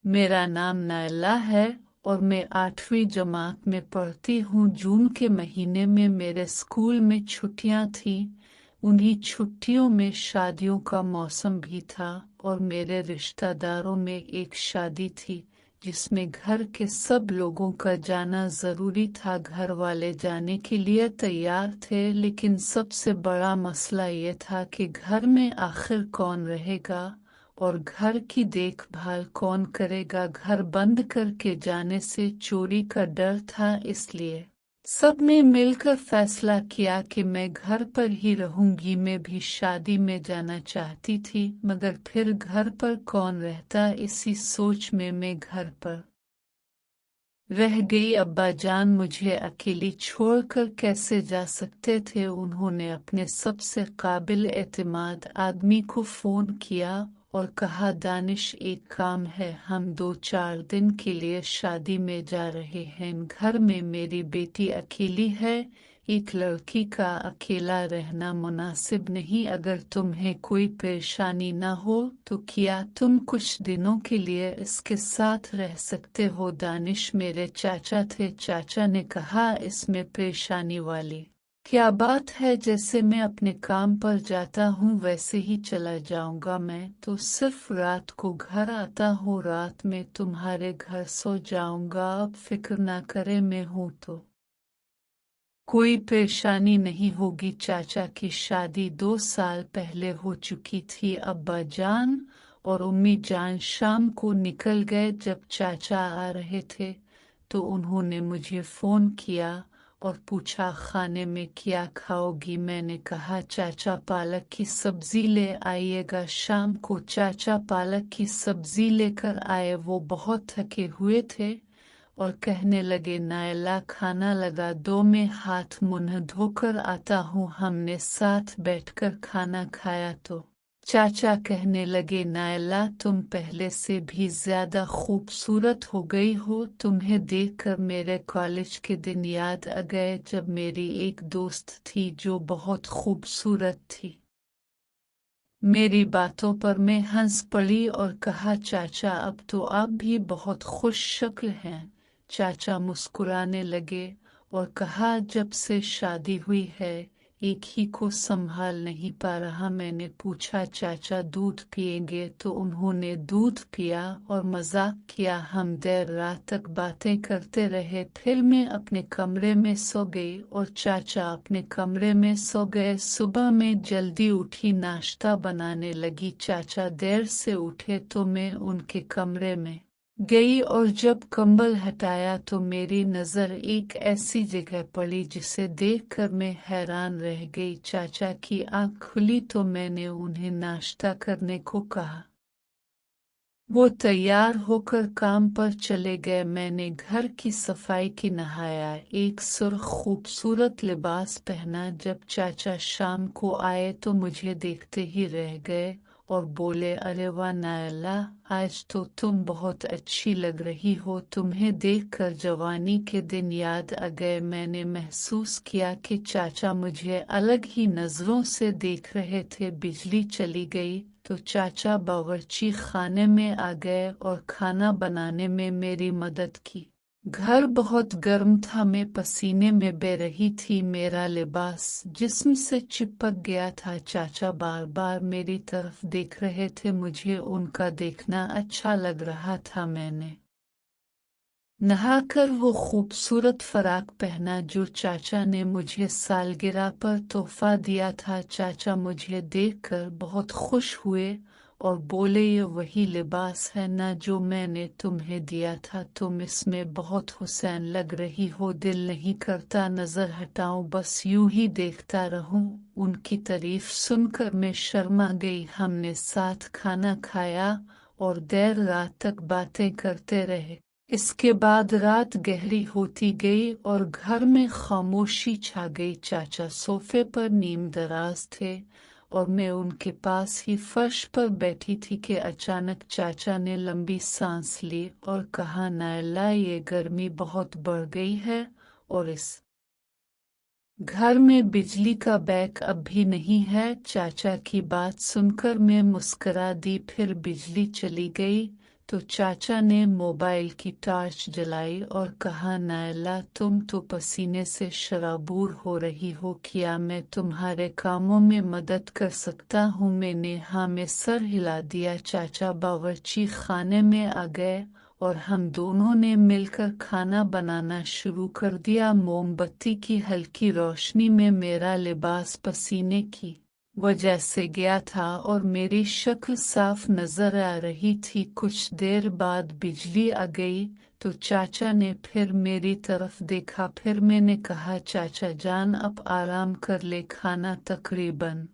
मेरा नाम नायला है और मैं 8वीं जमात में पढ़ती हूँ। जून के महीने में मेरे स्कूल में छुट्टियाँ थीं। उन्हीं छुट्टियों में शादियों का मौसम भी था और मेरे रिश्तेदारों में एक शादी थी जिसमें घर के सब लोगों का जाना जरूरी था। घर वाले जाने के लिए तैयार थे, लेकिन सबसे बड़ा मसला ये था कि घर में आखिर कौन रहेगा और घर की देखभाल कौन करेगा। घर बंद करके जाने से चोरी का डर था, इसलिए सबने मिलकर फैसला किया कि मैं घर पर ही रहूंगी। मैं भी शादी में जाना चाहती थी, मगर फिर घर पर कौन रहता, इसी सोच में मैं घर पर रह गई। अब्बा जान मुझे अकेली छोड़कर कैसे जा सकते थे। उन्होंने अपने सबसे काबिल एतमाद आदमी को फोन किया और कहा, दानिश एक काम है, हम 2-4 दिन के लिए शादी में जा रहे हैं। घर में मेरी बेटी अकेली है, एक लड़की का अकेला रहना मुनासिब नहीं। अगर तुम्हें कोई परेशानी न हो तो क्या तुम कुछ दिनों के लिए इसके साथ रह सकते हो। दानिश मेरे चाचा थे। चाचा ने कहा, इसमें परेशानी वाली क्या बात है, जैसे मैं अपने काम पर जाता हूँ वैसे ही चला जाऊंगा। मैं तो सिर्फ रात को घर आता हूँ, रात में तुम्हारे घर सो जाऊंगा। अब फिक्र ना करे, मैं हूँ तो कोई परेशानी नहीं होगी। चाचा की शादी 2 साल पहले हो चुकी थी। अब्बा जान और उम्मी जान शाम को निकल गए। जब चाचा आ रहे थे तो उन्होंने मुझे फोन किया और पूछा, खाने में क्या खाओगी। मैंने कहा, चाचा पालक की सब्जी ले आइएगा। शाम को चाचा पालक की सब्जी लेकर आए। वो बहुत थके हुए थे और कहने लगे, नायला खाना लगा दो, मैं हाथ मुंह धोकर आता हूँ। हमने साथ बैठकर खाना खाया तो चाचा कहने लगे, नायला तुम पहले से भी ज्यादा खूबसूरत हो गई हो। तुम्हें देखकर मेरे कॉलेज के दिन याद आ गए, जब मेरी एक दोस्त थी जो बहुत खूबसूरत थी। मेरी बातों पर मैं हंस पड़ी और कहा, चाचा अब तो आप भी बहुत खुश शक्ल हैं। चाचा मुस्कुराने लगे और कहा, जब से शादी हुई है एक ही को संभाल नहीं पा रहा। मैंने पूछा, चाचा दूध पिएंगे, तो उन्होंने दूध पिया और मजाक किया। हम देर रात तक बातें करते रहे। फिर मैं अपने कमरे में सो गई और चाचा अपने कमरे में सो गए। सुबह में जल्दी उठी, नाश्ता बनाने लगी। चाचा देर से उठे तो मैं उनके कमरे में गई और जब कंबल हटाया तो मेरी नजर एक ऐसी जगह पड़ी जिसे देखकर मैं हैरान रह गई। चाचा की आंख खुली तो मैंने उन्हें नाश्ता करने को कहा। वो तैयार होकर काम पर चले गए। मैंने घर की सफाई की, नहाया, एक सुर्ख खूबसूरत लिबास पहना। जब चाचा शाम को आए तो मुझे देखते ही रह गए और बोले, अरे वाह नायला, आज तो तुम बहुत अच्छी लग रही हो। तुम्हें देखकर जवानी के दिन याद आ गए। मैंने महसूस किया कि चाचा मुझे अलग ही नजरों से देख रहे थे। बिजली चली गई तो चाचा बावर्ची खाने में आ गए और खाना बनाने में मेरी मदद की। घर बहुत गर्म था, मैं पसीने में बह रही थी। मेरा लिबास जिस्म से चिपक गया था। चाचा बार बार मेरी तरफ देख रहे थे। मुझे उनका देखना अच्छा लग रहा था। मैंने नहाकर वो खूबसूरत फराक पहना जो चाचा ने मुझे सालगिरह पर तोहफा दिया था। चाचा मुझे देखकर बहुत खुश हुए और बोले, ये वही लिबास है ना जो मैंने तुम्हें दिया था। तुम इसमें बहुत हुसैन लग रही हो। दिल नहीं करता नजर हटाऊं, बस यूं ही देखता रहूं। उनकी तारीफ सुनकर मैं शर्मा गई। हमने साथ खाना खाया और देर रात तक बातें करते रहे। इसके बाद रात गहरी होती गई और घर में खामोशी छा गई। चाचा सोफे पर नीम दराज थे और मैं उनके पास ही फर्श पर बैठी थी कि अचानक चाचा ने लंबी सांस ली और कहा, नायला ये गर्मी बहुत बढ़ गई है और इस घर में बिजली का बैक अब भी नहीं है। चाचा की बात सुनकर मैं मुस्कुरा दी। फिर बिजली चली गई तो चाचा ने मोबाइल की टॉर्च जलाई और कहा, नायला, तुम तो पसीने से शराबूर हो रही हो, क्या मैं तुम्हारे कामों में मदद कर सकता हूँ? मैंने हाँ में सर हिला दिया। चाचा बावर्ची खाने में आ गए और हम दोनों ने मिलकर खाना बनाना शुरू कर दिया। मोमबत्ती की हल्की रोशनी में मेरा लिबास पसीने की वजह से गया था और मेरी शक्ल साफ नजर आ रही थी। कुछ देर बाद बिजली आ गई तो चाचा ने फिर मेरी तरफ देखा। फिर मैंने कहा, चाचा जान, अब आराम कर ले, खाना तकरीबन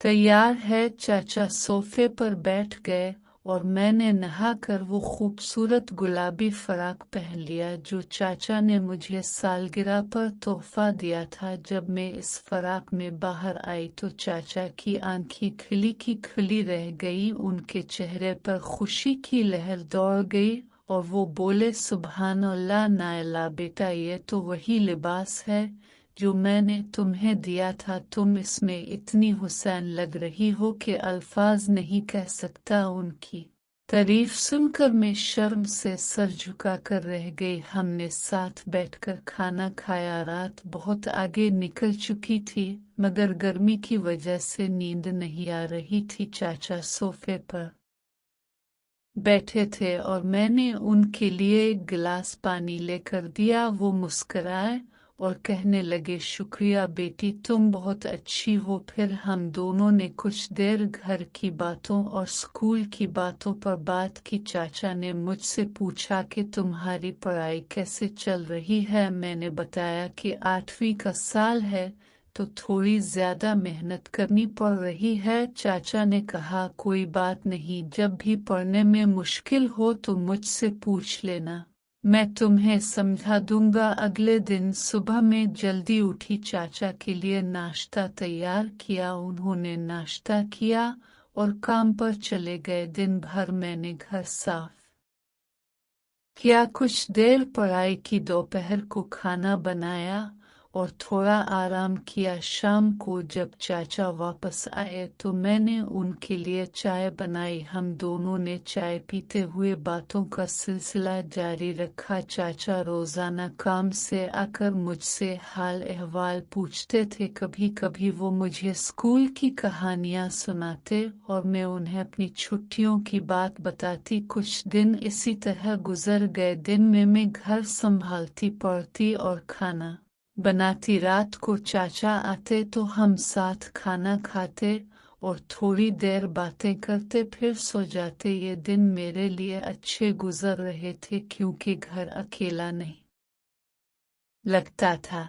तैयार है। चाचा सोफे पर बैठ गए और मैंने नहाकर वो खूबसूरत गुलाबी फराक पहन लिया जो चाचा ने मुझे सालगिरह पर तोहफा दिया था। जब मैं इस फराक में बाहर आई तो चाचा की आंखें खिली की खिली रह गई, उनके चेहरे पर खुशी की लहर दौड़ गई और वो बोले, सुभान अल्लाह नायला बेटा, ये तो वही लिबास है जो मैंने तुम्हें दिया था। तुम इसमें इतनी हुसैन लग रही हो कि अल्फाज नहीं कह सकता। उनकी तारीफ सुनकर मैं शर्म से सर झुका कर रह गई। हमने साथ बैठकर खाना खाया। रात बहुत आगे निकल चुकी थी मगर गर्मी की वजह से नींद नहीं आ रही थी। चाचा सोफे पर बैठे थे और मैंने उनके लिए एक गिलास पानी लेकर दिया। वो मुस्कुराए और कहने लगे, शुक्रिया बेटी, तुम बहुत अच्छी हो। फिर हम दोनों ने कुछ देर घर की बातों और स्कूल की बातों पर बात की। चाचा ने मुझसे पूछा कि तुम्हारी पढ़ाई कैसे चल रही है। मैंने बताया कि 8वीं का साल है तो थोड़ी ज्यादा मेहनत करनी पड़ रही है। चाचा ने कहा, कोई बात नहीं, जब भी पढ़ने में मुश्किल हो तो मुझसे पूछ लेना, मैं तुम्हें समझा दूंगा। अगले दिन सुबह में जल्दी उठी, चाचा के लिए नाश्ता तैयार किया। उन्होंने नाश्ता किया और काम पर चले गए। दिन भर मैंने घर साफ किया, कुछ देर पढ़ाई की, दोपहर को खाना बनाया और थोड़ा आराम किया। शाम को जब चाचा वापस आए तो मैंने उनके लिए चाय बनाई। हम दोनों ने चाय पीते हुए बातों का सिलसिला जारी रखा। चाचा रोजाना काम से आकर मुझसे हाल अहवाल पूछते थे। कभी कभी वो मुझे स्कूल की कहानियां सुनाते और मैं उन्हें अपनी छुट्टियों की बात बताती। कुछ दिन इसी तरह गुजर गए। दिन में मैं घर संभालती, पढ़ती और खाना बनाती। रात को चाचा आते तो हम साथ खाना खाते और थोड़ी देर बातें करते, फिर सो जाते। ये दिन मेरे लिए अच्छे गुजर रहे थे क्योंकि घर अकेला नहीं लगता था।